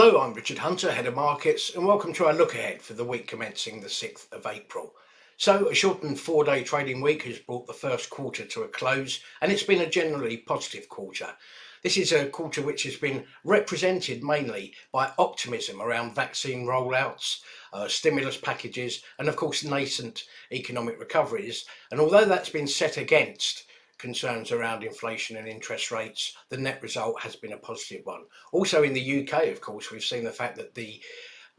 Hello, I'm Richard Hunter, Head of Markets, and welcome to our look ahead for the week commencing the 6th of April. So, a shortened 4-day trading week has brought the first quarter to a close, and it's been a generally positive quarter. This is a quarter which has been represented mainly by optimism around vaccine rollouts, stimulus packages, and of course, nascent economic recoveries. And although that's been set against concerns around inflation and interest rates, the net result has been a positive one. Also in the UK, of course, we've seen the fact that the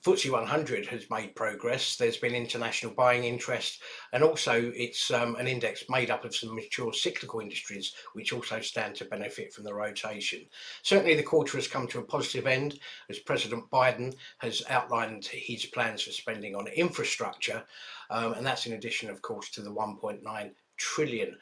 FTSE 100 has made progress. There's been international buying interest, and also it's an index made up of some mature cyclical industries, which also stand to benefit from the rotation. Certainly, the quarter has come to a positive end as President Biden has outlined his plans for spending on infrastructure, and that's in addition, of course, to the $1.9 trillion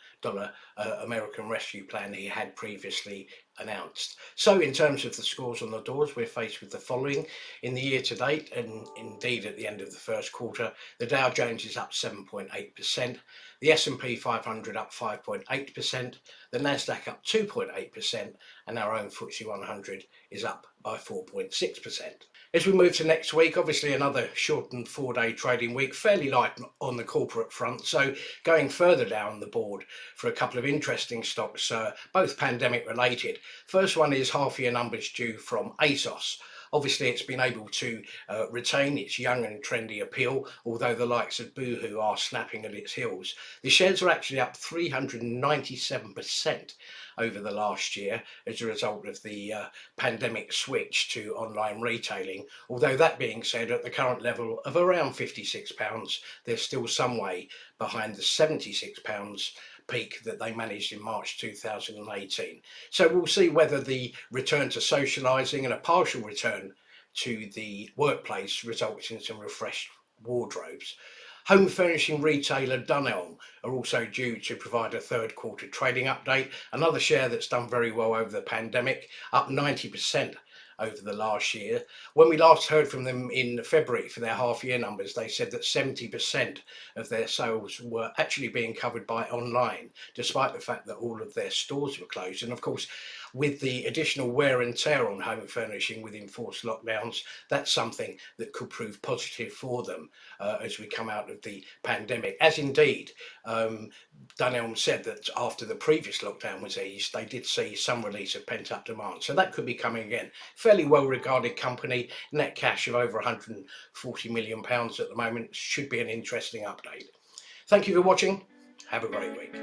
American Rescue Plan he had previously announced. So in terms of the scores on the doors, we're faced with the following. In the year to date, and indeed at the end of the first quarter, the Dow Jones is up 7.8%, the S&P 500 up 5.8%, the Nasdaq up 2.8%, and our own FTSE 100 is up by 4.6%. As we move to next week, obviously another shortened 4-day trading week, fairly light on the corporate front. So going further down the board for a couple of interesting stocks, both pandemic related. First one is half year numbers due from ASOS. Obviously, it's been able to retain its young and trendy appeal, although the likes of Boohoo are snapping at its heels. The shares are actually up 397% over the last year as a result of the pandemic switch to online retailing. Although that being said, at the current level of around £56, there's still some way behind the £76 peak that they managed in March 2018. So we'll see whether the return to socialising and a partial return to the workplace results in some refreshed wardrobes. Home furnishing retailer Dunelm are also due to provide a third quarter trading update, another share that's done very well over the pandemic, up 90% over the last year. When we last heard from them in February for their half year numbers, they said that 70% of their sales were actually being covered by online, despite the fact that all of their stores were closed. And of course, with the additional wear and tear on home furnishing with enforced lockdowns, that's something that could prove positive for them as we come out of the pandemic. As indeed, Dunelm said that after the previous lockdown was eased, they did see some release of pent-up demand. So that could be coming again. Fairly well-regarded company, net cash of over £140 million at the moment. Should be an interesting update. Thank you for watching. Have a great week.